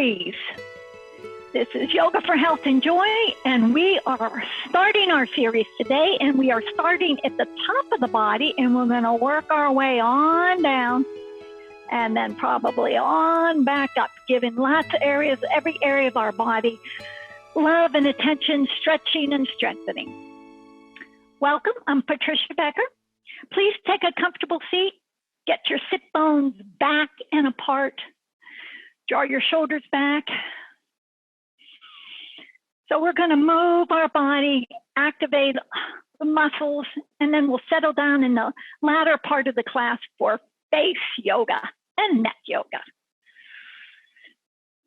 series. This is Yoga for Health and Joy, and we are starting our series today, and we are starting at the top of the body, and we're going to work our way on down and then probably on back up, giving lots of areas, every area of our body, love and attention, stretching and strengthening. Welcome, I'm Patricia Becker. Please take a comfortable seat, get your sit bones back and apart, draw your shoulders back. So we're going to move our body, activate the muscles, and then we'll settle down in the latter part of the class for face yoga and neck yoga.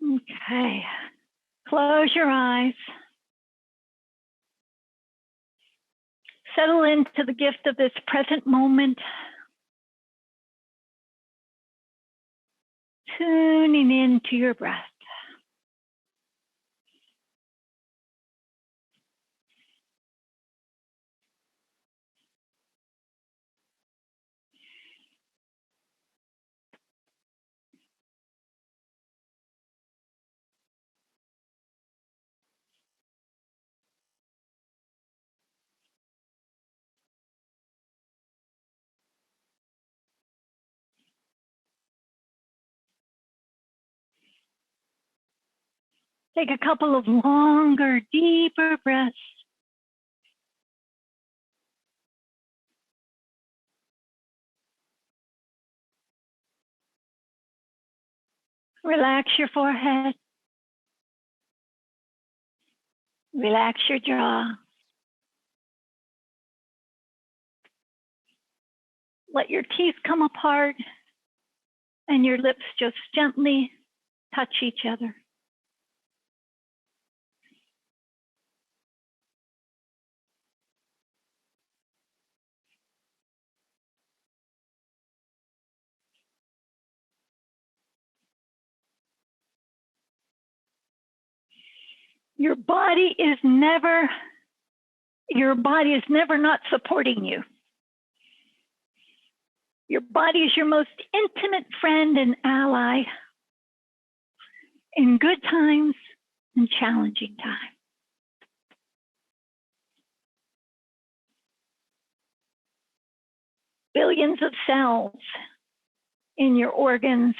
Okay, close your eyes. Settle into the gift of this present moment. Tuning into your breath. Take a couple of longer, deeper breaths. Relax your forehead. Relax your jaw. Let your teeth come apart and your lips just gently touch each other. Your body is never not supporting you. Your body is your most intimate friend and ally in good times and challenging times. Billions of cells in your organs,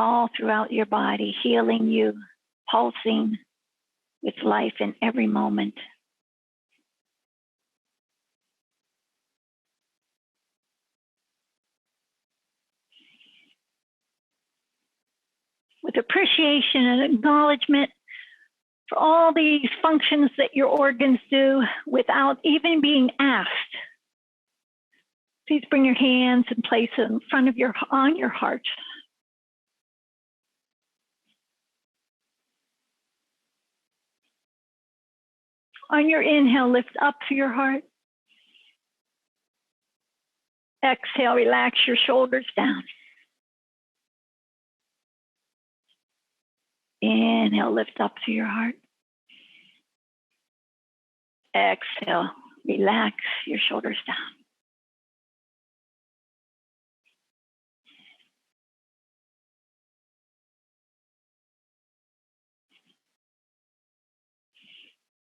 all throughout your body, healing you, pulsing with life in every moment. With appreciation and acknowledgement for all these functions that your organs do without even being asked. Please bring your hands and place it in front of on your heart. On your inhale, lift up to your heart. Exhale, relax your shoulders down. Inhale, lift up to your heart. Exhale, relax your shoulders down.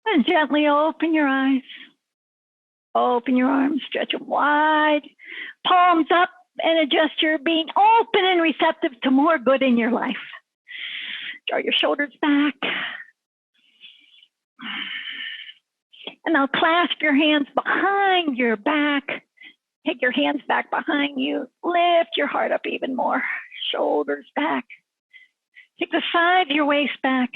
And gently open your eyes. Open your arms, stretch them wide. Palms up and adjust your being open and receptive to more good in your life. Draw your shoulders back. And now clasp your hands behind your back. Take your hands back behind you. Lift your heart up even more. Shoulders back. Take the side of your waist back.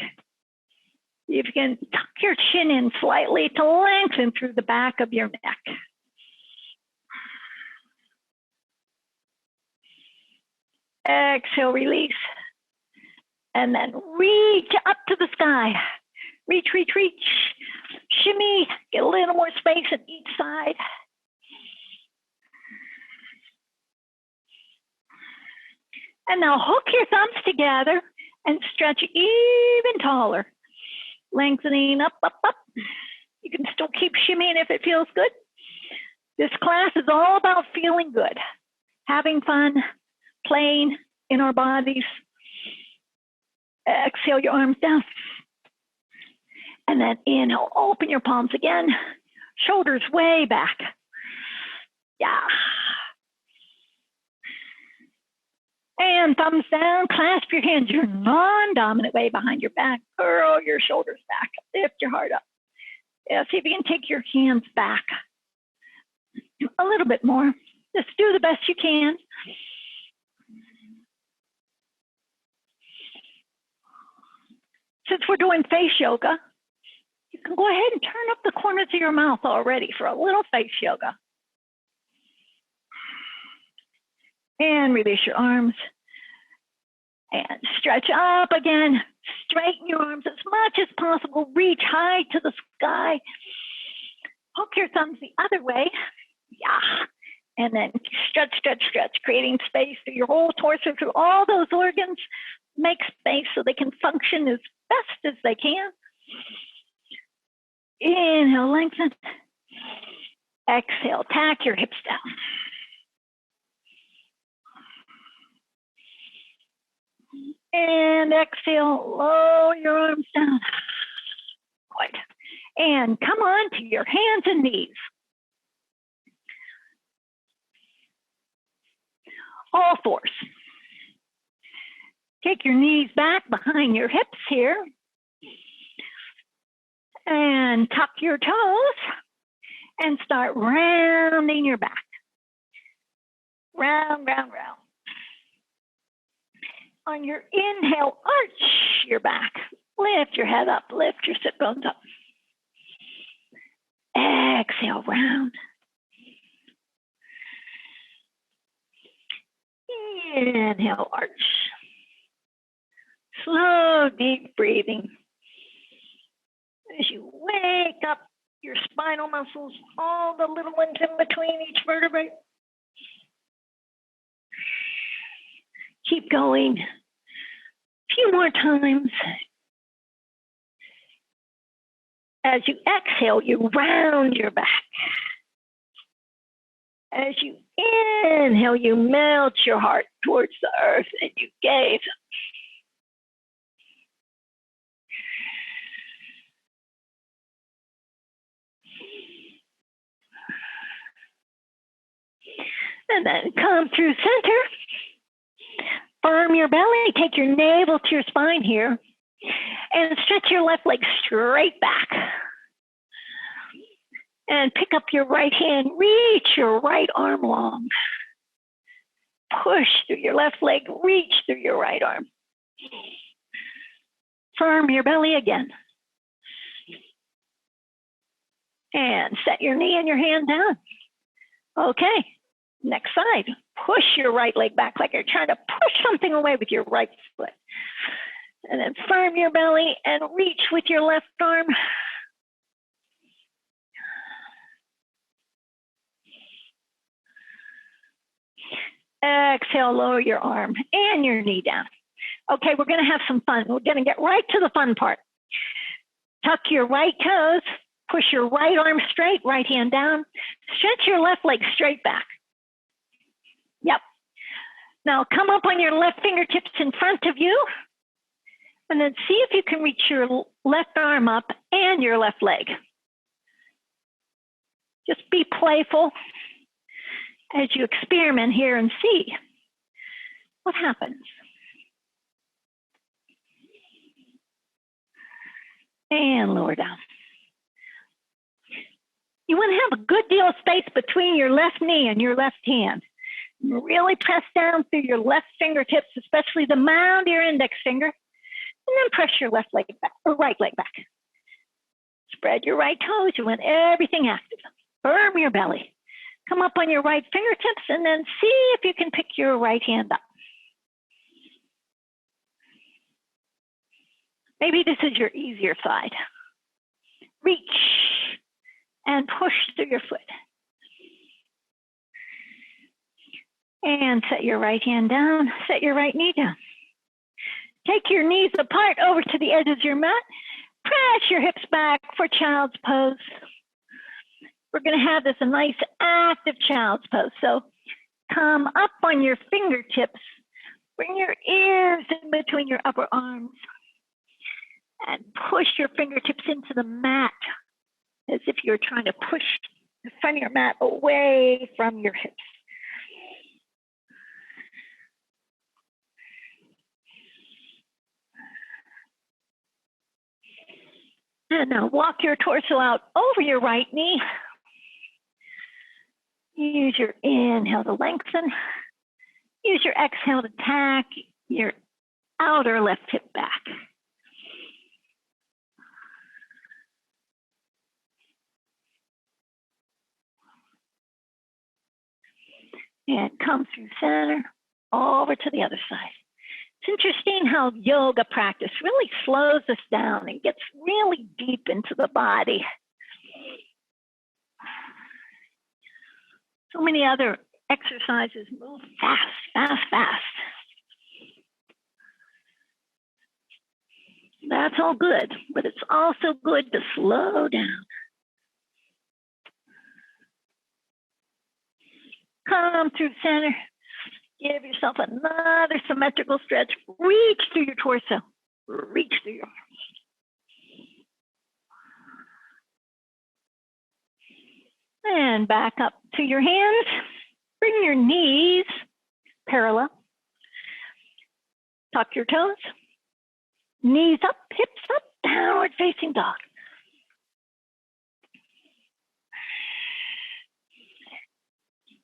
You can tuck your chin in slightly to lengthen through the back of your neck. Exhale, release. And then reach up to the sky. Reach, reach, reach. Shimmy, get a little more space on each side. And now hook your thumbs together and stretch even taller. Lengthening up, up, up. You can still keep shimmying if it feels good. This class is all about feeling good, having fun, plane in our bodies. Exhale your arms down. And then inhale, open your palms again. Shoulders way back. Yeah. And thumbs down, clasp your hands your non-dominant way behind your back. Curl your shoulders back. Lift your heart up. Yeah, see if you can take your hands back a little bit more. Just do the best you can. Since we're doing face yoga, you can go ahead and turn up the corners of your mouth already for a little face yoga. And release your arms. And stretch up again. Straighten your arms as much as possible. Reach high to the sky. Hook your thumbs the other way. Yeah. And then stretch, stretch, stretch, creating space through your whole torso, through all those organs. Make space so they can function as best as they can. Inhale, lengthen. Exhale, tack your hips down. And exhale, lower your arms down. Good. And come on to your hands and knees. All fours. Take your knees back behind your hips here. And tuck your toes. And start rounding your back. Round, round, round. On your inhale, arch your back. Lift your head up, lift your sit bones up. Exhale, round. Inhale, arch. Slow, deep breathing. As you wake up your spinal muscles, all the little ones in between each vertebrae. Keep going. A few more times. As you exhale, you round your back. As you inhale, you melt your heart towards the earth and you gaze. And then come through center. Firm your belly, take your navel to your spine here, and stretch your left leg straight back. And pick up your right hand, reach your right arm long. Push through your left leg, reach through your right arm. Firm your belly again. And set your knee and your hand down. Okay, next side. Push your right leg back like you're trying to push something away with your right foot. And then firm your belly and reach with your left arm. Exhale, lower your arm and your knee down. Okay, we're going to have some fun. We're going to get right to the fun part. Tuck your right toes, push your right arm straight, right hand down. Stretch your left leg straight back. Yep. Now come up on your left fingertips in front of you. And then see if you can reach your left arm up and your left leg. Just be playful as you experiment here and see what happens. And lower down. You want to have a good deal of space between your left knee and your left hand. Really press down through your left fingertips, especially the mound of your index finger, and then press your left leg back, or right leg back. Spread your right toes. You want everything active. Firm your belly. Come up on your right fingertips and then see if you can pick your right hand up. Maybe this is your easier side. Reach and push through your foot. And set your right hand down, set your right knee down. Take your knees apart over to the edges of your mat. Press your hips back for child's pose. We're going to have this a nice active child's pose. So come up on your fingertips Bring your ears in between your upper arms and push your fingertips into the mat as if you're trying to push the front of your mat away from your hips. And now walk your torso out over your right knee. Use your inhale to lengthen. Use your exhale to tack your outer left hip back. And come through center, over to the other side. It's interesting how yoga practice really slows us down and gets really deep into the body. So many other exercises move fast, fast, fast. That's all good, but it's also good to slow down. Come through center. Give yourself another symmetrical stretch. Reach through your torso. Reach through your arms. And back up to your hands. Bring your knees parallel. Tuck your toes. Knees up, hips up, downward facing dog.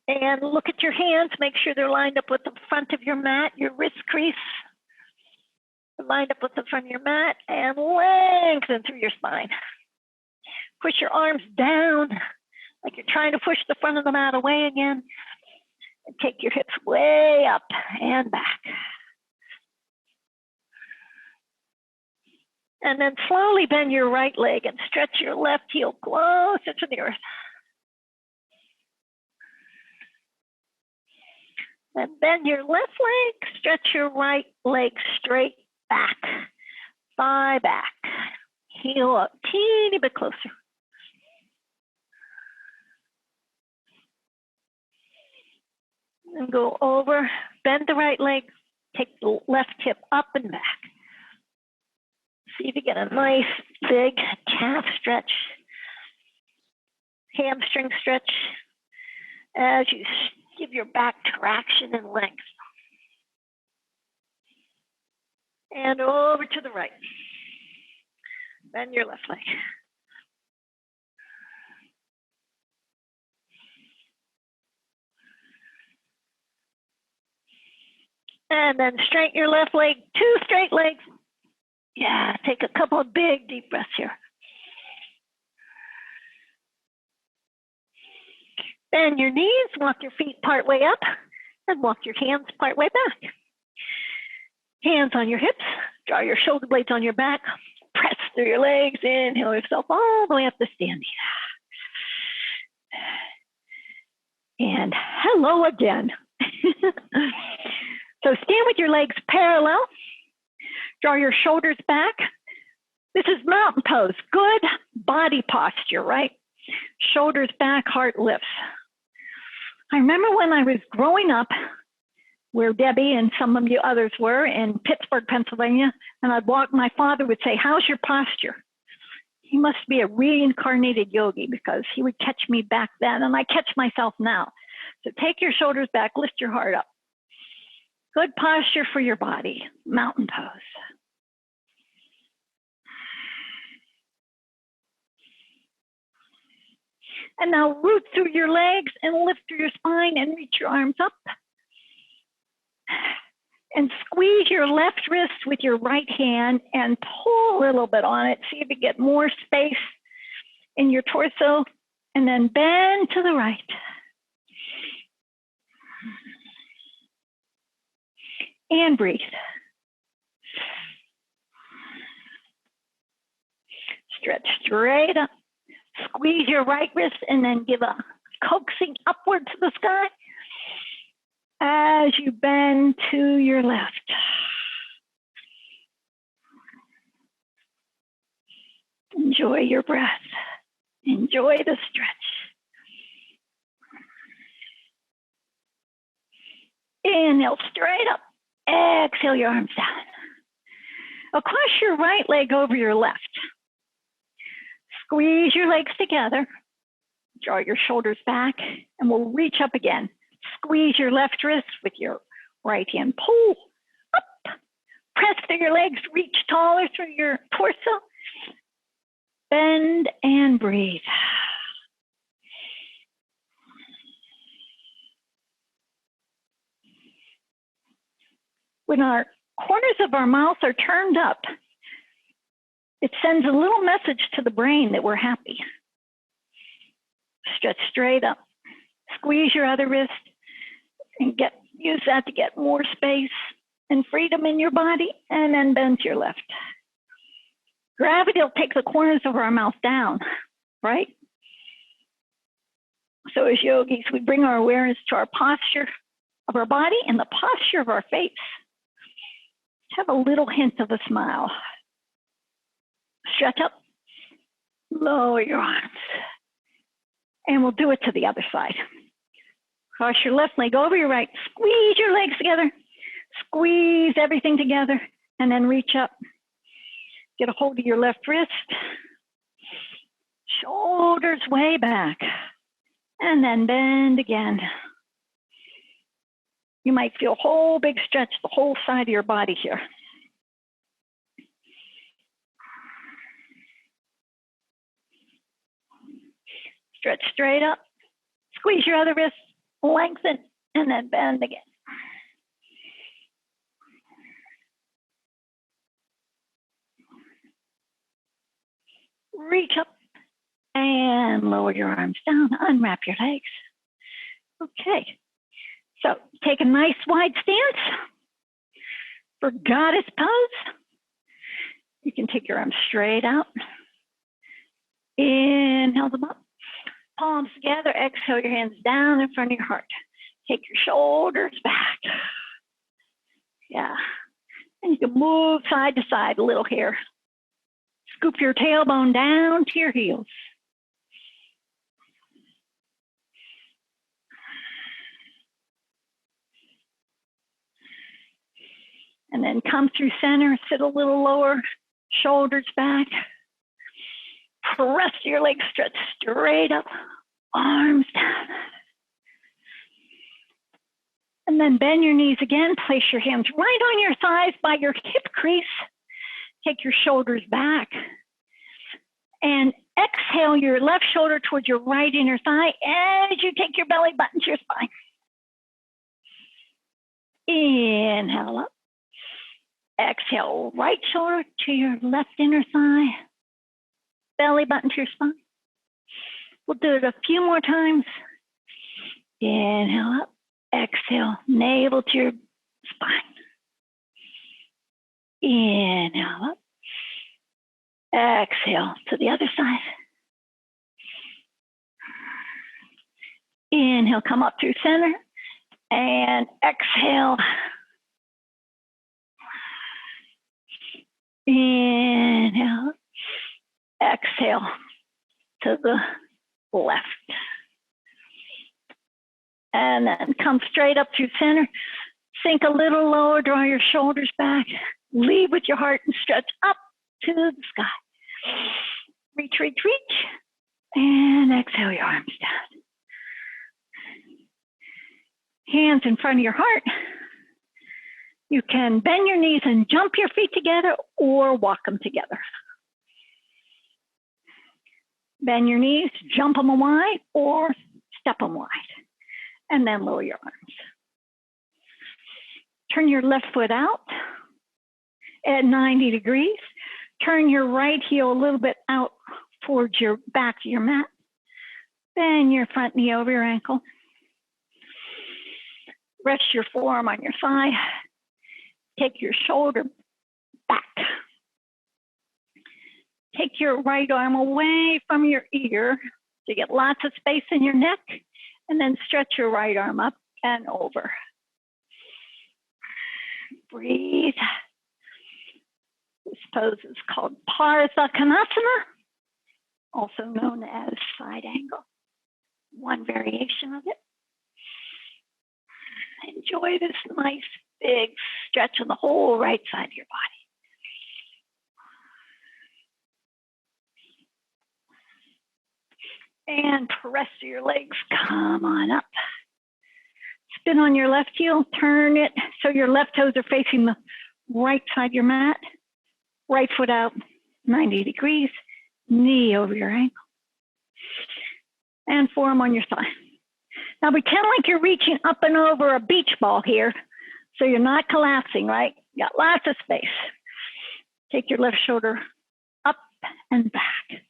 And look at your hands. Make sure they're lined up with the front of your mat, your wrist crease. Lined up with the front of your mat and lengthen through your spine. Push your arms down like you're trying to push the front of the mat away again. And take your hips way up and back. And then slowly bend your right leg and stretch your left heel closer to the earth. And bend your left leg, stretch your right leg straight back, thigh back, heel up, teeny bit closer. And go over, bend the right leg, take the left hip up and back. See if you get a nice big calf stretch, hamstring stretch, as you give your back traction and length. And over to the right. Bend your left leg. And then straighten your left leg, 2 straight legs. Yeah, take a couple of big deep breaths here. Bend your knees, walk your feet part way up, and walk your hands part way back. Hands on your hips, draw your shoulder blades on your back, press through your legs, inhale yourself all the way up to standing. And hello again. So stand with your legs parallel, draw your shoulders back. This is mountain pose, good body posture, right? Shoulders back, heart lifts. I remember when I was growing up, where Debbie and some of you others were in Pittsburgh, Pennsylvania, and I'd walk, my father would say, "How's your posture?" He must be a reincarnated yogi because he would catch me back then, and I catch myself now. So take your shoulders back, lift your heart up. Good posture for your body, mountain pose. And now root through your legs and lift through your spine and reach your arms up. And squeeze your left wrist with your right hand and pull a little bit on it. See if you get more space in your torso. And then bend to the right. And breathe. Stretch straight up. Squeeze your right wrist and then give a coaxing upward to the sky as you bend to your left. Enjoy your breath. Enjoy the stretch. Inhale straight up. Exhale your arms down. Across your right leg over your left. Squeeze your legs together. Draw your shoulders back, and we'll reach up again. Squeeze your left wrist with your right hand. Pull up. Press through your legs. Reach taller through your torso. Bend and breathe. When our corners of our mouth are turned up, it sends a little message to the brain that we're happy. Stretch straight up. Squeeze your other wrist and use that to get more space and freedom in your body, and then bend to your left. Gravity will take the corners of our mouth down, right? So as yogis, we bring our awareness to our posture of our body and the posture of our face. Have a little hint of a smile. Stretch up, lower your arms. And we'll do it to the other side. Cross your left leg over your right. Squeeze your legs together. Squeeze everything together, and then reach up. Get a hold of your left wrist. Shoulders way back. And then bend again. You might feel a whole big stretch the whole side of your body here. Stretch straight up. Squeeze your other wrist. Lengthen, and then bend again. Reach up and lower your arms down. Unwrap your legs. Okay. So take a nice wide stance for goddess pose. You can take your arms straight out. Inhale them up. Palms together. Exhale your hands down in front of your heart. Take your shoulders back. Yeah. And you can move side to side a little here. Scoop your tailbone down to your heels. And then come through center, sit a little lower, shoulders back. Press your legs, stretch straight up, arms down. And then bend your knees again. Place your hands right on your thighs by your hip crease. Take your shoulders back. And exhale your left shoulder towards your right inner thigh as you take your belly button to your spine. Inhale up. Exhale, right shoulder to your left inner thigh. Belly button to your spine. We'll do it a few more times. Inhale up. Exhale, navel to your spine. Inhale up. Exhale to the other side. Inhale, come up through center. And exhale. Inhale. Exhale to the left. And then come straight up through center. Sink a little lower, draw your shoulders back. Lead with your heart and stretch up to the sky. Reach, reach, reach. And exhale your arms down. Hands in front of your heart. You can bend your knees and jump your feet together or walk them together. Bend your knees, jump them wide or step them wide. And then lower your arms. Turn your left foot out at 90 degrees. Turn your right heel a little bit out towards your back of your mat. Bend your front knee over your ankle. Rest your forearm on your thigh. Take your shoulder back. Take your right arm away from your ear to get lots of space in your neck, and then stretch your right arm up and over. Breathe. This pose is called Parsakanasama, also known as side angle. One variation of it. Enjoy this nice big stretching the whole right side of your body. And press your legs, come on up. Spin on your left heel, turn it so your left toes are facing the right side of your mat. Right foot out, 90 degrees, knee over your ankle. And forearm on your thigh. Now pretend like you're reaching up and over a beach ball here, so you're not collapsing, right? You got lots of space. Take your left shoulder up and back.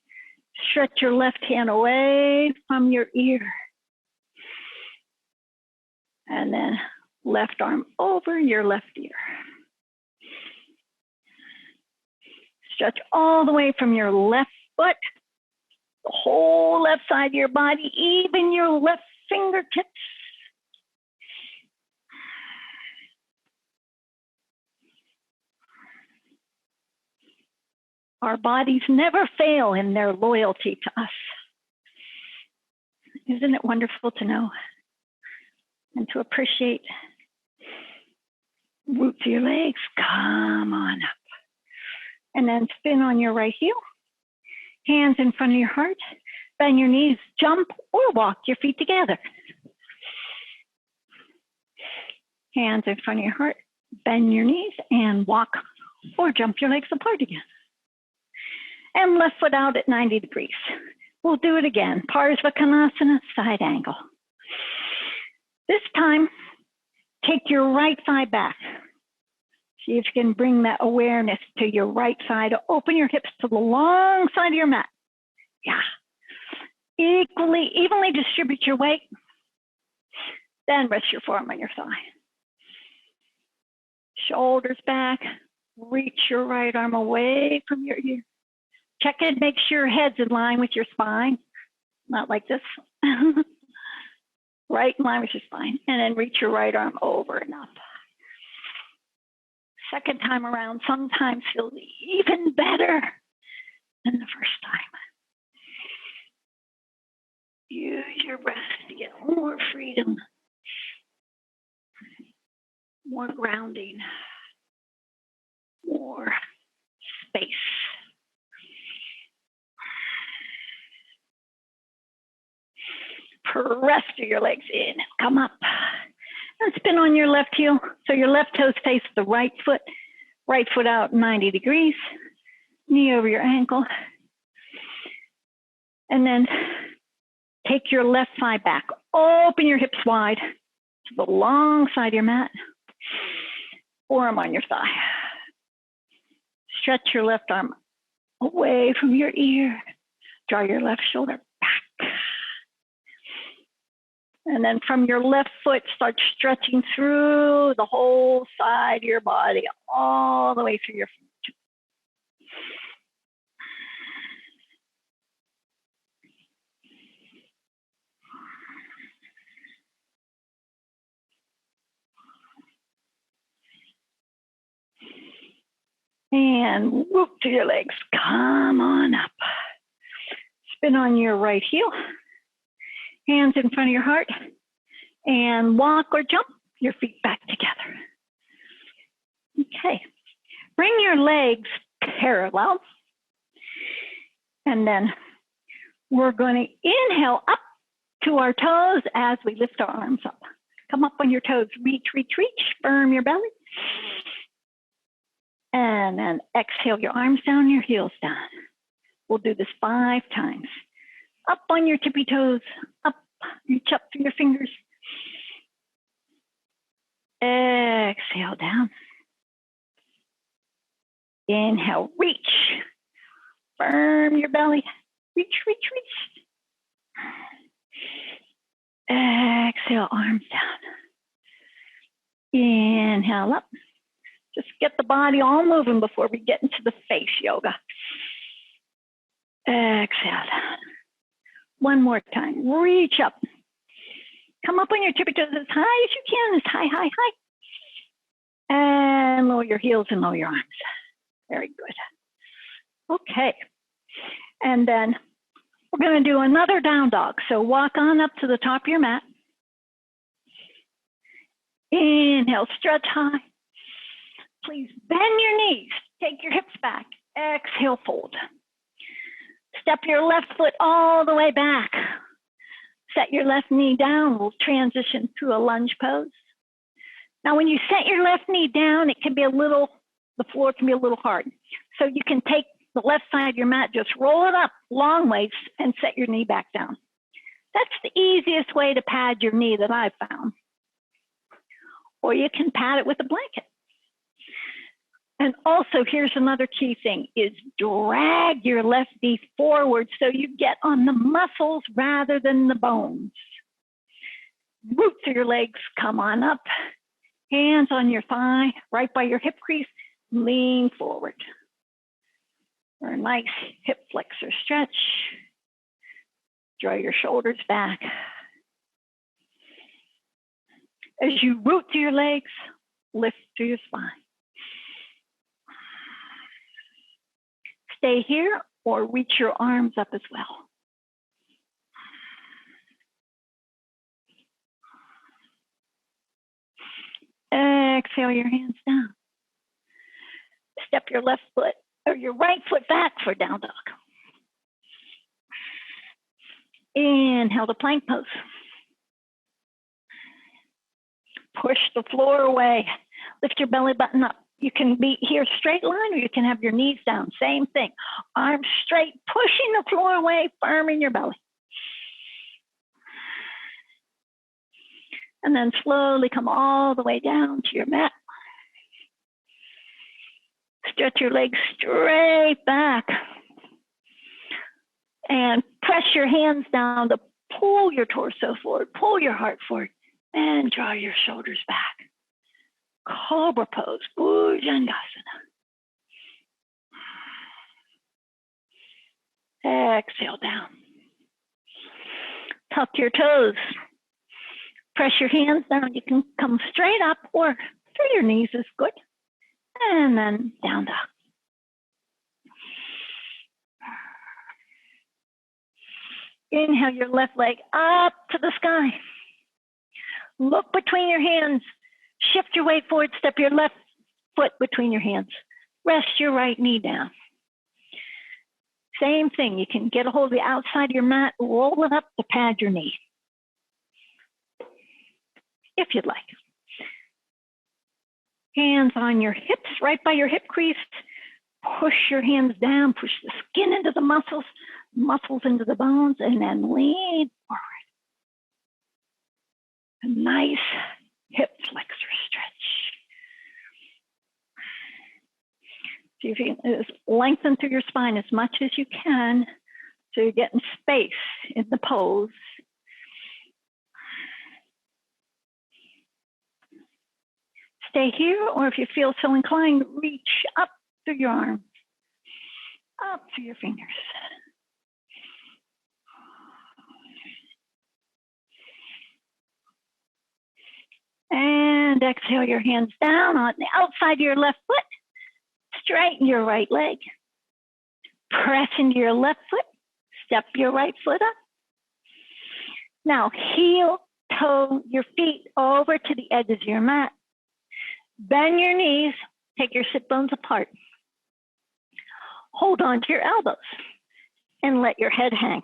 Stretch your left hand away from your ear. And then left arm over your left ear. Stretch all the way from your left foot, the whole left side of your body, even your left fingertips. Our bodies never fail in their loyalty to us. Isn't it wonderful to know and to appreciate? Root to your legs, come on up. And then spin on your right heel. Hands in front of your heart. Bend your knees, jump or walk your feet together. Hands in front of your heart. Bend your knees and walk or jump your legs apart again. And left foot out at 90 degrees. We'll do it again. Parsvakanasana, side angle. This time, take your right thigh back. See if you can bring that awareness to your right side. Open your hips to the long side of your mat. Yeah. Evenly distribute your weight. Then rest your forearm on your thigh. Shoulders back. Reach your right arm away from your ear. Check it, make sure your head's in line with your spine. Not like this. Right in line with your spine. And then reach your right arm over and up. Second time around sometimes feels even better than the first time. Use your breath to get more freedom, more grounding, more space. Press through your legs in, come up. And spin on your left heel. So your left toes face the right foot out 90 degrees, knee over your ankle. And then take your left thigh back. Open your hips wide to the long side of your mat. Forearm on your thigh. Stretch your left arm away from your ear. Draw your left shoulder back. And then from your left foot, start stretching through the whole side of your body, all the way through your feet. And whoop to your legs, come on up. Spin on your right heel. Hands in front of your heart, and walk or jump your feet back together. Okay, bring your legs parallel, and then we're going to inhale up to our toes as we lift our arms up. Come up on your toes, reach, reach, reach, firm your belly, and then exhale your arms down, your heels down. We'll do this 5 times. Up on your tippy toes, up, reach up through your fingers. Exhale down. Inhale, reach. Firm your belly. Reach, reach, reach. Exhale, arms down. Inhale up. Just get the body all moving before we get into the face yoga. Exhale down. One more time, reach up. Come up on your tippy toes as high as you can, as high, high, high. And lower your heels and lower your arms. Very good. Okay, and then we're gonna do another down dog. So walk on up to the top of your mat. Inhale, stretch high. Please bend your knees. Take your hips back. Exhale, fold. Step your left foot all the way back. Set your left knee down. We'll transition to a lunge pose. Now, when you set your left knee down, it can be the floor can be a little hard. So you can take the left side of your mat, just roll it up long ways and set your knee back down. That's the easiest way to pad your knee that I've found. Or you can pad it with a blanket. And also, here's another key thing, is drag your left knee forward so you get on the muscles rather than the bones. Roots of your legs come on up. Hands on your thigh, right by your hip crease, lean forward. For a nice hip flexor stretch. Draw your shoulders back. As you root through your legs, lift through your spine. Stay here or reach your arms up as well. Exhale your hands down. Step your left foot or your right foot back for down dog. Inhale to plank pose. Push the floor away. Lift your belly button up. You can be here straight line or you can have your knees down. Same thing. Arms straight, pushing the floor away, firm in your belly. And then slowly come all the way down to your mat. Stretch your legs straight back. And press your hands down to pull your torso forward, pull your heart forward, and draw your shoulders back. Cobra pose, Bhujangasana. Exhale down. Tuck your toes. Press your hands down. You can come straight up or through your knees is good. And then down dog. Inhale your left leg up to the sky. Look between your hands. Shift your weight forward. Step your left foot between your hands. Rest your right knee down. Same thing. You can get a hold of the outside of your mat, roll it up to pad your knee, if you'd like. Hands on your hips, right by your hip crease. Push your hands down, push the skin into the muscles, muscles into the bones, and then lean forward. A nice hip flexor stretch. See if you can lengthen through your spine as much as you can so you're getting space in the pose. Stay here, or if you feel so inclined, reach up through your arms, up through your fingers. And exhale your hands down on the outside of your left foot. Straighten your right leg. Press into your left foot. Step your right foot up. Now heel toe your feet over to the edges of your mat. Bend your knees, take your sit bones apart. Hold on to your elbows and let your head hang.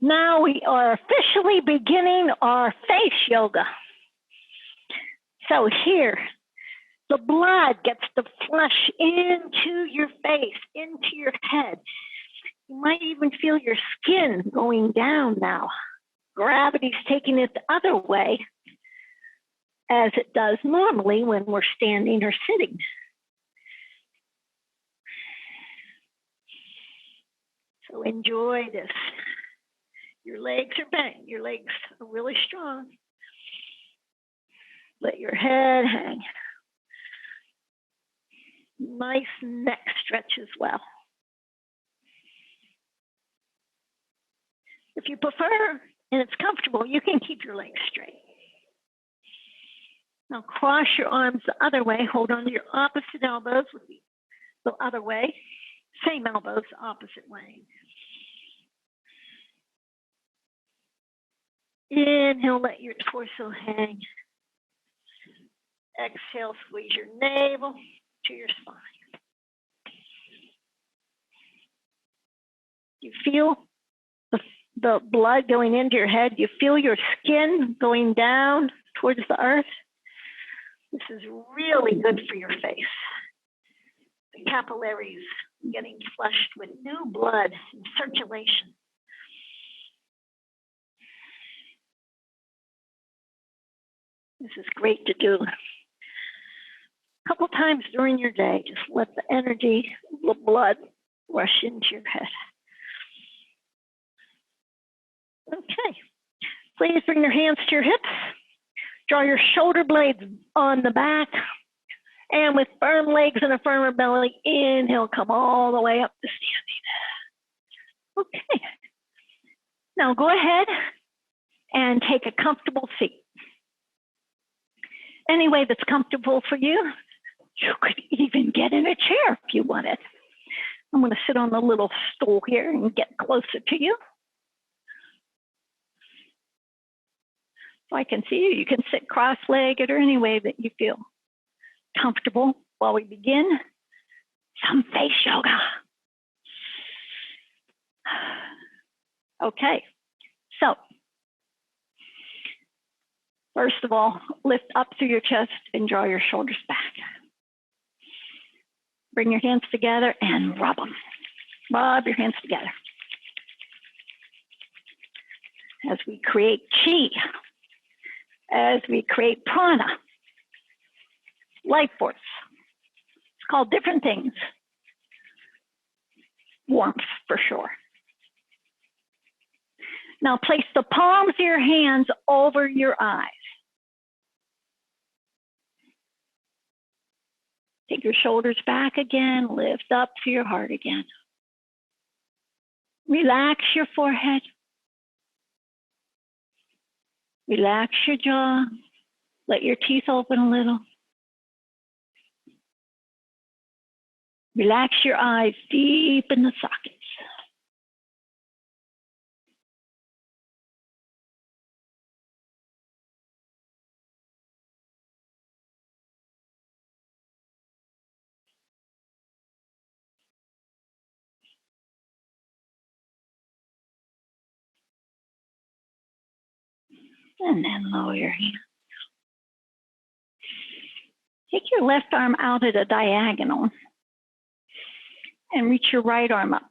Now we are officially beginning our face yoga. So here, the blood gets to flush into your face, into your head. You might even feel your skin going down now. Gravity's taking it the other way, as it does normally when we're standing or sitting. So enjoy this. Your legs are bent, your legs are really strong. Let your head hang. Nice neck stretch as well. If you prefer and it's comfortable, you can keep your legs straight. Now cross your arms the other way. Hold on to your opposite elbows with the other way. Same elbows, opposite way. Inhale, let your torso hang. Exhale, squeeze your navel to your spine. You feel the blood going into your head. You feel your skin going down towards the earth. This is really good for your face. The capillaries getting flushed with new blood and circulation. This is great to do a couple times during your day. Just let the energy, the blood rush into your head. Okay, please bring your hands to your hips. Draw your shoulder blades on the back. And with firm legs and a firmer belly, inhale, come all the way up to standing. Okay, now go ahead and take a comfortable seat. Any way that's comfortable for you. You could even get in a chair if you wanted. I'm going to sit on the little stool here and get closer to you. So I can see you. You can sit cross-legged or any way that you feel comfortable. While we begin, some face yoga. Okay, so first of all, lift up through your chest and draw your shoulders back. Bring your hands together and rub them. Rub your hands together. As we create chi, as we create prana, life force. It's called different things. Warmth, for sure. Now place the palms of your hands over your eyes. Take your shoulders back again, lift up to your heart again. Relax your forehead. Relax your jaw. Let your teeth open a little. Relax your eyes deep in the sockets. And then lower your hand. Take your left arm out at a diagonal and reach your right arm up.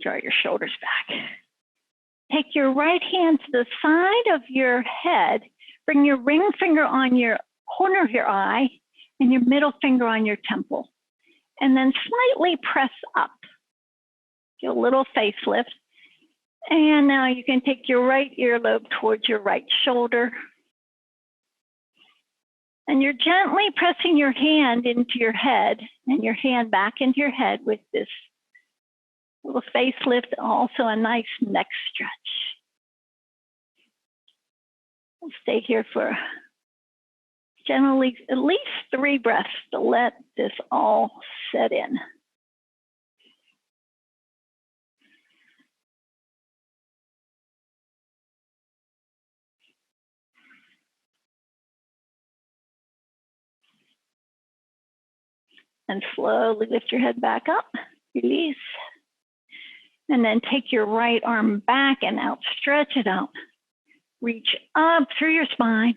Draw your shoulders back. Take your right hand to the side of your head. Bring your ring finger on your corner of your eye and your middle finger on your temple. And then slightly press up. Get a little facelift. And now you can take your right earlobe towards your right shoulder. And you're gently pressing your hand into your head and your hand back into your head with this little facelift, also a nice neck stretch. We'll stay here for generally at least 3 breaths to let this all set in. And slowly lift your head back up, release. And then take your right arm back and out, stretch it out. Reach up through your spine.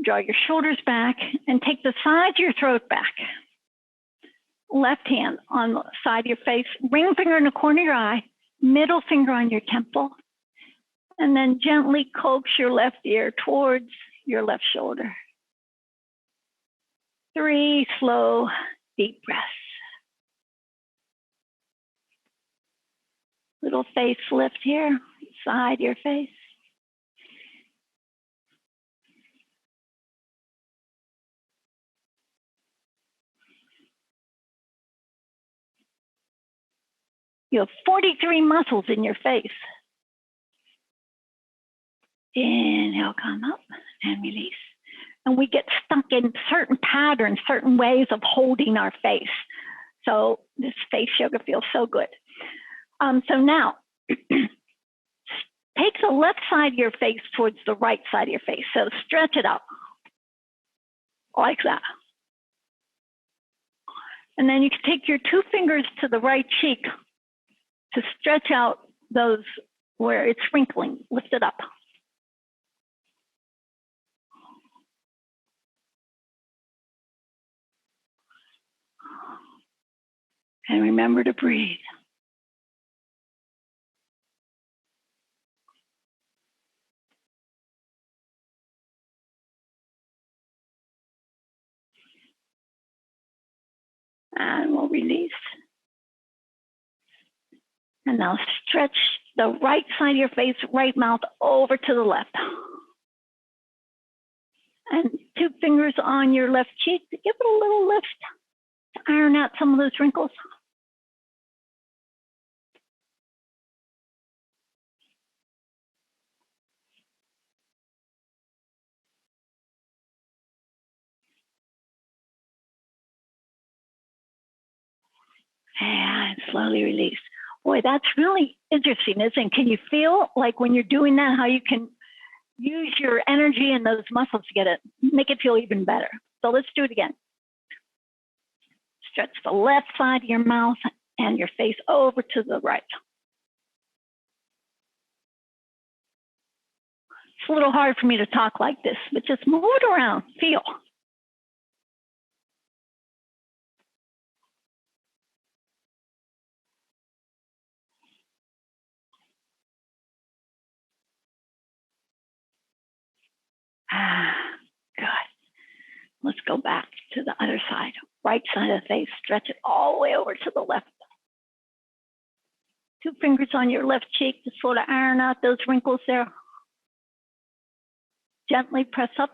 Draw your shoulders back and take the side of your throat back. Left hand on the side of your face, ring finger in the corner of your eye, middle finger on your temple. And then gently coax your left ear towards your left shoulder. 3 slow, deep breaths. Little face lift here, side your face. You have 43 muscles in your face. Inhale, come up and release. And we get stuck in certain patterns, certain ways of holding our face. So this face yoga feels so good. So now, take the left side of your face towards the right side of your face. So stretch it out like that. And then you can take your 2 fingers to the right cheek to stretch out those where it's wrinkling. Lift it up. And remember to breathe. And we'll release. And now stretch the right side of your face, right mouth over to the left. And 2 fingers on your left cheek to give it a little lift to iron out some of those wrinkles. And slowly release. Boy, that's really interesting, isn't it? Can you feel like when you're doing that, how you can use your energy and those muscles to make it feel even better? So let's do it again. Stretch the left side of your mouth and your face over to the right. It's a little hard for me to talk like this, but just move it around, feel. Good. Let's go back to the other side. Right side of the face, stretch it all the way over to the left. 2 fingers on your left cheek to sort of iron out those wrinkles there. Gently press up.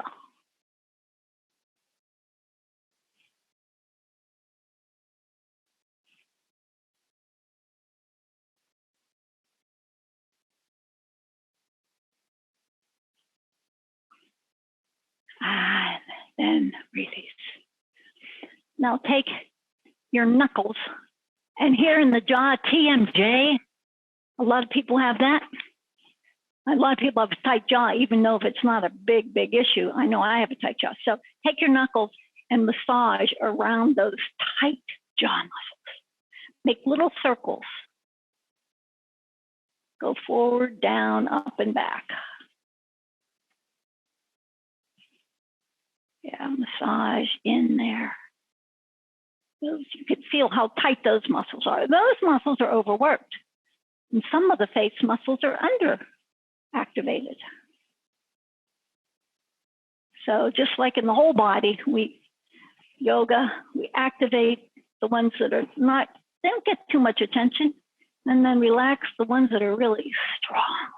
And then release. Now take your knuckles, and here in the jaw, TMJ, a lot of people have that. A lot of people have a tight jaw, even though if it's not a big, big issue. I know I have a tight jaw. So take your knuckles and massage around those tight jaw muscles. Make little circles. Go forward, down, up, and back. Yeah, massage in there. You can feel how tight those muscles are. Those muscles are overworked. And some of the face muscles are underactivated. So just like in the whole body, we activate the ones that are not, they don't get too much attention, and then relax the ones that are really strong.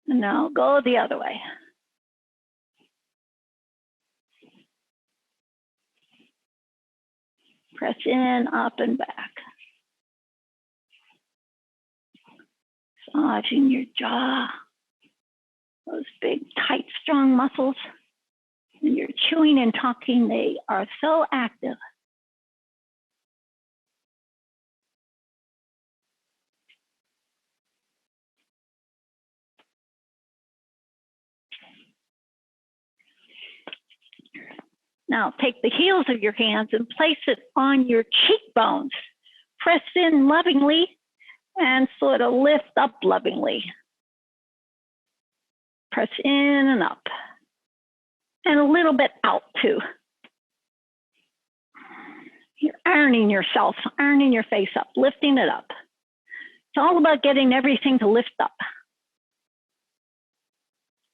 And now go the other way. Press in, up, and back. Massaging your jaw. Those big, tight, strong muscles. When you're chewing and talking, they are so active. Now take the heels of your hands and place it on your cheekbones. Press in lovingly and sort of lift up lovingly. Press in and up. And a little bit out too. You're ironing yourself, ironing your face up, lifting it up. It's all about getting everything to lift up.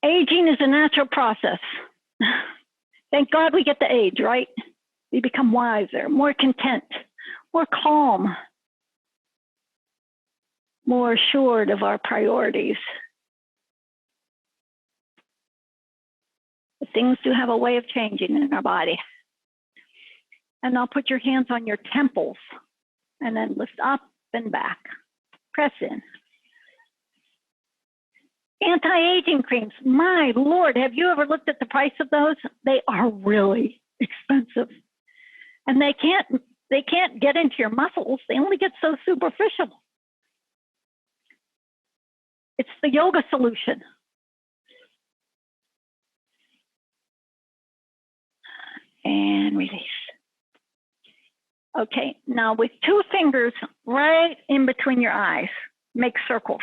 Aging is a natural process. Thank God we get to age, right? We become wiser, more content, more calm, more assured of our priorities. But things do have a way of changing in our body. And now put your hands on your temples and then lift up and back. Press in. Anti-aging creams, my Lord, have you ever looked at the price of those? They are really expensive. And they can't get into your muscles. They only get so superficial. It's the yoga solution. And release. Okay, now with 2 fingers right in between your eyes, make circles.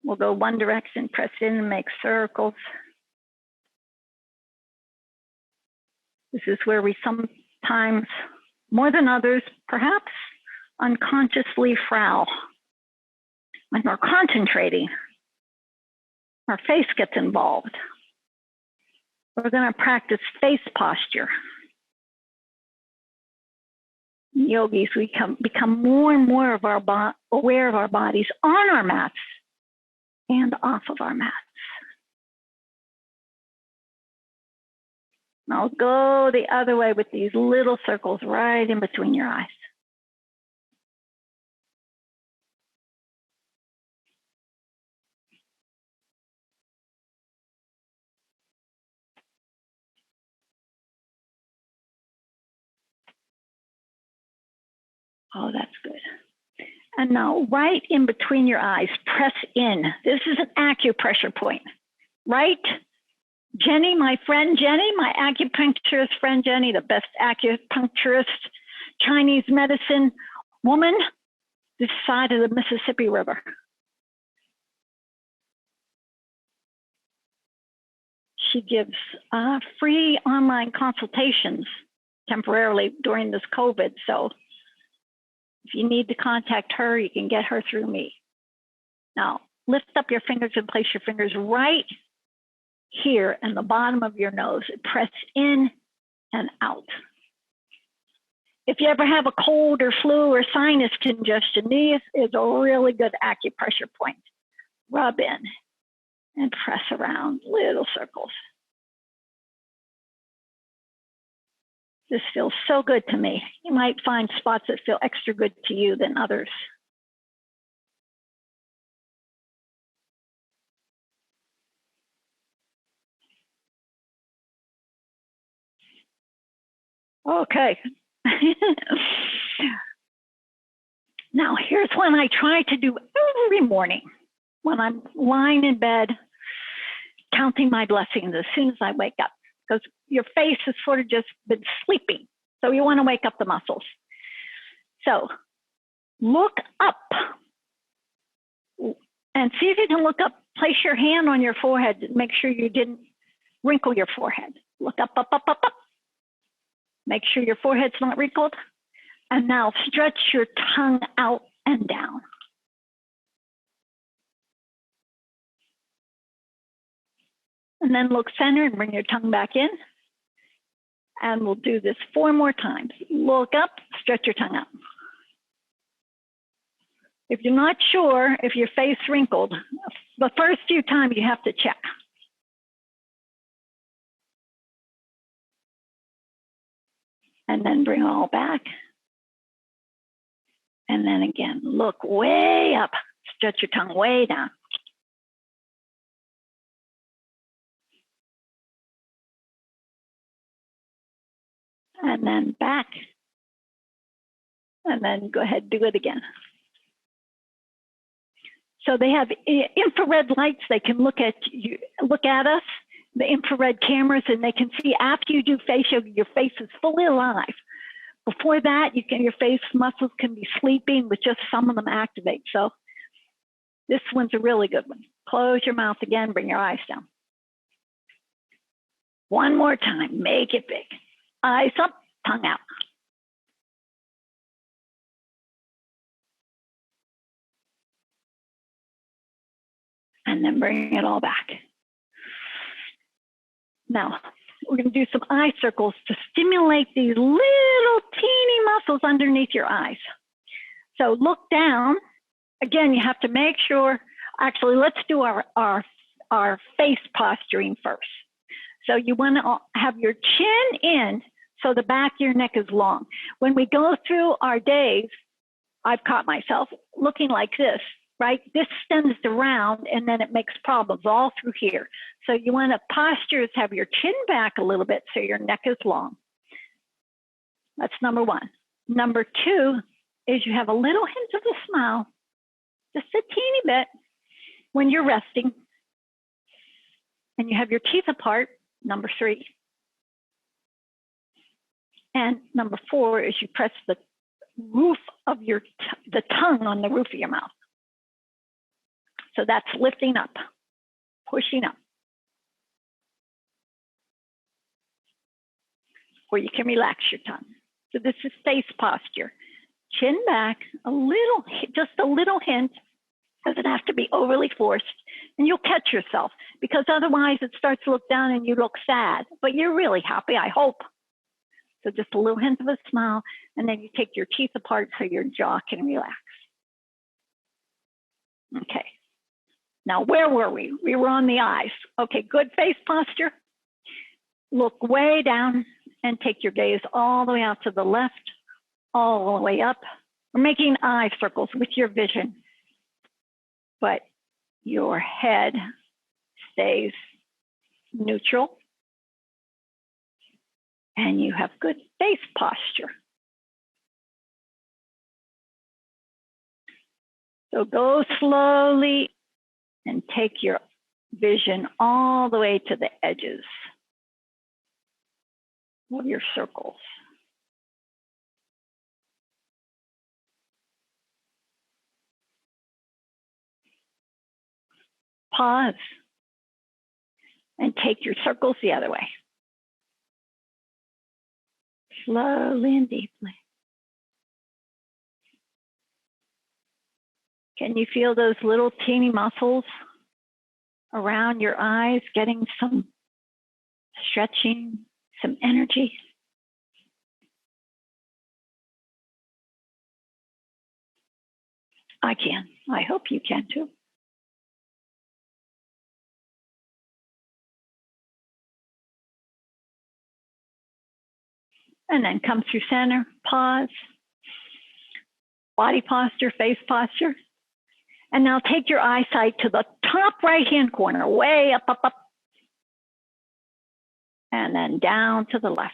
We'll go one direction, press in and make circles. This is where we sometimes, more than others, perhaps unconsciously frown. When we're concentrating, our face gets involved. We're going to practice face posture. Yogis, we become more and more of aware of our bodies on our mats and off of our mats. Now go the other way with these little circles right in between your eyes. Oh, that's good. And now right in between your eyes, press in. This is an acupressure point, right? Jenny, my friend Jenny, my acupuncturist friend Jenny, the best acupuncturist, Chinese medicine woman, this side of the Mississippi River. She gives free online consultations temporarily during this COVID. So if you need to contact her, you can get her through me. Now, lift up your fingers and place your fingers right here in the bottom of your nose. Press in and out. If you ever have a cold or flu or sinus congestion, this is a really good acupressure point. Rub in and press around little circles. This feels so good to me. You might find spots that feel extra good to you than others. Okay. Now, here's one I try to do every morning when I'm lying in bed, counting my blessings as soon as I wake up, because your face has sort of just been sleeping. So you want to wake up the muscles. So look up and see if you can look up. Place your hand on your forehead. Make sure you didn't wrinkle your forehead. Look up, up, up, up, up. Make sure your forehead's not wrinkled. And now stretch your tongue out and down. And then look center and bring your tongue back in. And we'll do this 4 more times. Look up, stretch your tongue out. If you're not sure if your face wrinkled, the first few times you have to check. And then bring it all back. And then again, look way up, stretch your tongue way down. And then back. And then go ahead, do it again. So they have infrared lights. They can look at you, look at us, the infrared cameras, and they can see after you do face yoga, your face is fully alive. Before that, your face muscles can be sleeping, but just some of them activate. So this one's a really good one. Close your mouth again, bring your eyes down. One more time, make it big. Eyes up, tongue out. And then bring it all back. Now, we're going to do some eye circles to stimulate these little teeny muscles underneath your eyes. So look down. Again, you have to make sure, actually, let's do our face posturing first. So you want to have your chin in so the back of your neck is long. When we go through our days, I've caught myself looking like this, right? This stems around and then it makes problems all through here. So you want to posture is have your chin back a little bit so your neck is long. That's number one. Number two is you have a little hint of a smile, just a teeny bit, when you're resting. And you have your teeth apart, number three. And number four is you press the roof of the tongue on the roof of your mouth. So that's lifting up, pushing up. Or you can relax your tongue. So this is face posture. Chin back, just a little hint. Doesn't have to be overly forced. And you'll catch yourself, because otherwise it starts to look down and you look sad. But you're really happy, I hope. So just a little hint of a smile, and then you take your teeth apart so your jaw can relax. Okay. Now, where were we? We were on the eyes. Okay, good face posture. Look way down and take your gaze all the way out to the left, all the way up. We're making eye circles with your vision, but your head stays neutral and you have good face posture. So go slowly and take your vision all the way to the edges of your circles. Pause and take your circles the other way. Slowly and deeply. Can you feel those little teeny muscles around your eyes getting some stretching, some energy? I can. I hope you can too. And then come through center, pause, body posture, face posture. And now take your eyesight to the top right-hand corner, way up, up, up. And then down to the left.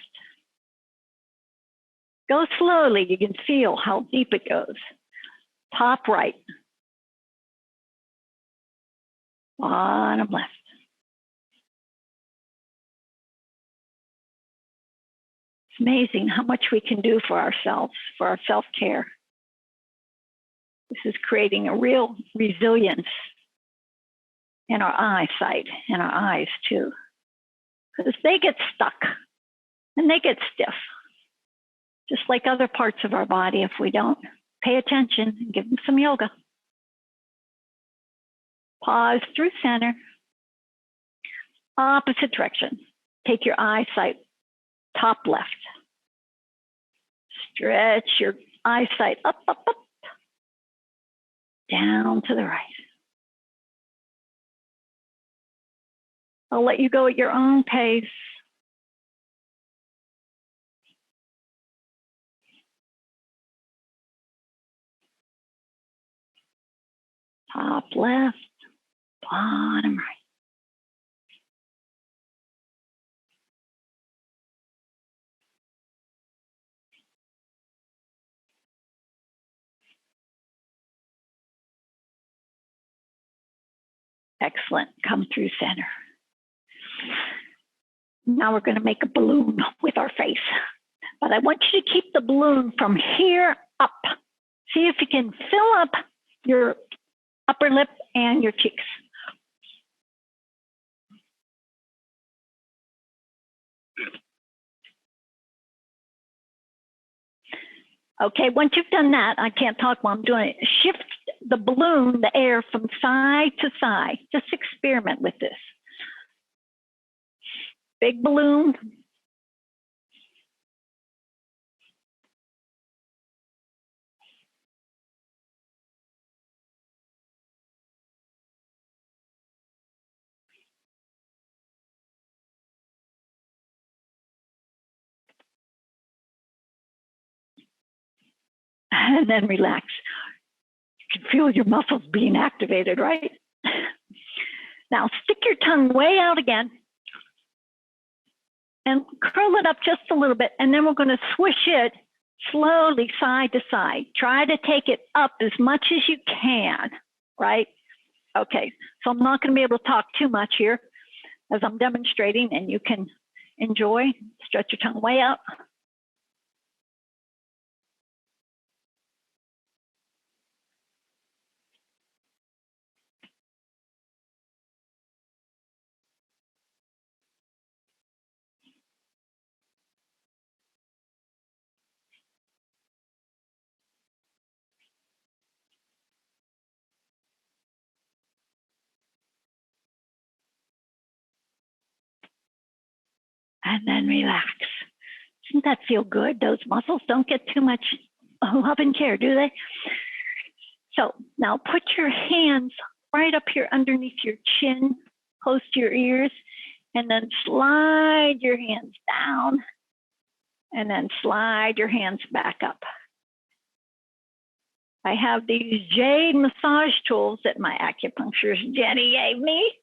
Go slowly, you can feel how deep it goes. Top right. Bottom left. It's amazing how much we can do for ourselves, for our self-care. This is creating a real resilience in our eyesight, in our eyes too. Because they get stuck and they get stiff, just like other parts of our body if we don't pay attention and give them some yoga. Pause through center, opposite direction. Take your eyesight top left. Stretch your eyesight up, up, up, down to the right. I'll let you go at your own pace. Top left, bottom right. Excellent. Come through center. Now we're going to make a balloon with our face. But I want you to keep the balloon from here up. See if you can fill up your upper lip and your cheeks. Okay, once you've done that, I can't talk while I'm doing it. Shift the balloon, the air from side to side. Just experiment with this. Big balloon. And then relax. You can feel your muscles being activated, right? Now stick your tongue way out again. and curl it up just a little bit, and then we're going to swish it slowly side to side. Try to take it up as much as you can, right? Okay, so I'm not going to be able to talk too much here as I'm demonstrating, and you can enjoy. Stretch your tongue way out. And then relax. Doesn't that feel good? Those muscles don't get too much love and care, do they? So now put your hands right up here underneath your chin, close to your ears, and then slide your hands down, and then slide your hands back up. I have these jade massage tools that my acupuncturist Jenny gave me.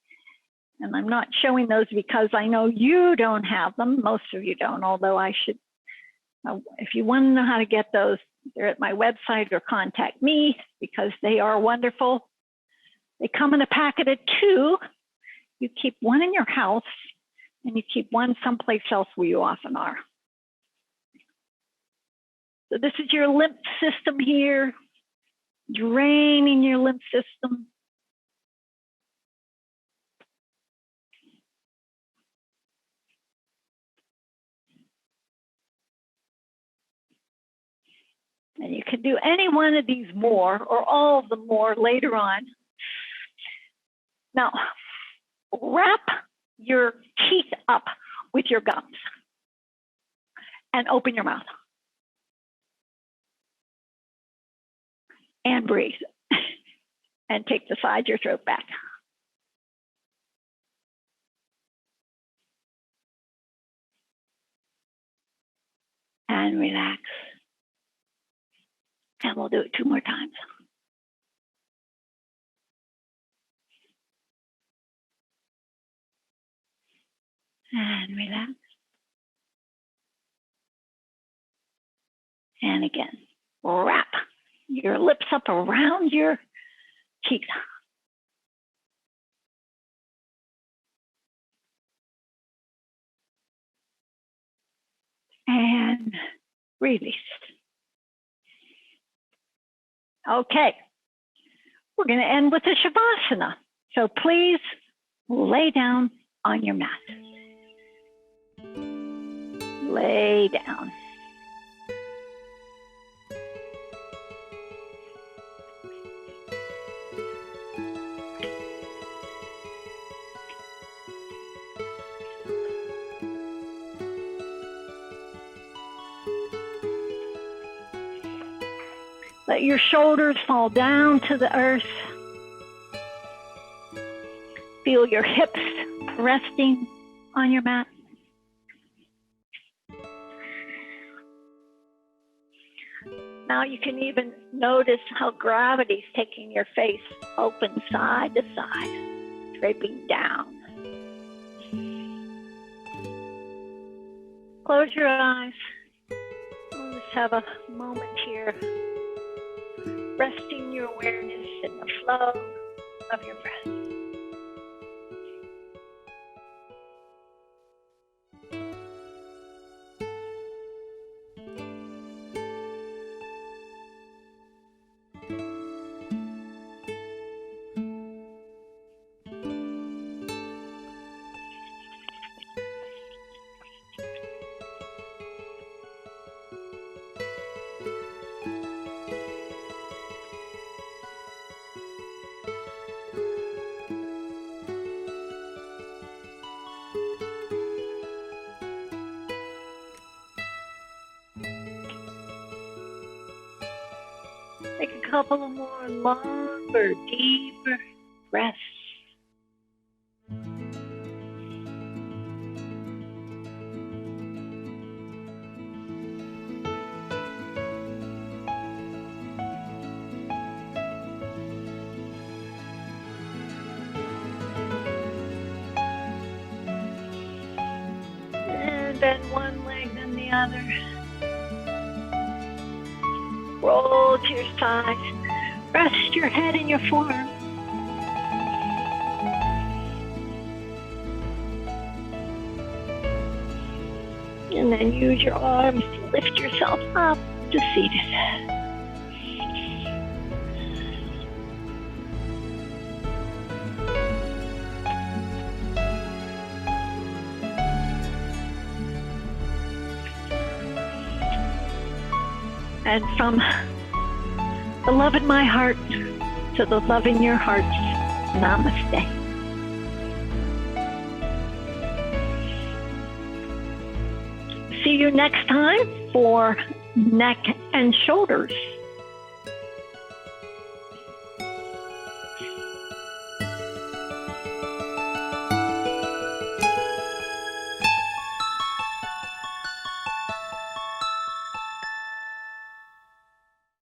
And I'm not showing those because I know you don't have them. Most of you don't, although I should. If you want to know how to get those, they're at my website or contact me because they are wonderful. They come in a packet of 2. You keep one in your house and you keep one someplace else where you often are. So this is your lymph system here, draining your lymph system. And you can do any one of these more or all of them more later on. Now, wrap your teeth up with your gums and open your mouth. And breathe. And take the side of your throat back. And relax. And we'll do it 2 more times. And relax. And again, wrap your lips up around your teeth. And release. Okay, we're going to end with a Shavasana. So please lay down on your mat. Lay down. Let your shoulders fall down to the earth. Feel your hips resting on your mat. Now you can even notice how gravity is taking your face open side to side, draping down. Close your eyes. Let's have a moment here. Resting your awareness in the flow of your breath. Take a couple of more longer, deeper breaths. And bend one leg then the other. Roll to your side. Rest your head in your forearm. And then use your arms to lift yourself up to seated. And from the love in my heart to the love in your hearts, namaste. See you next time for neck and shoulders.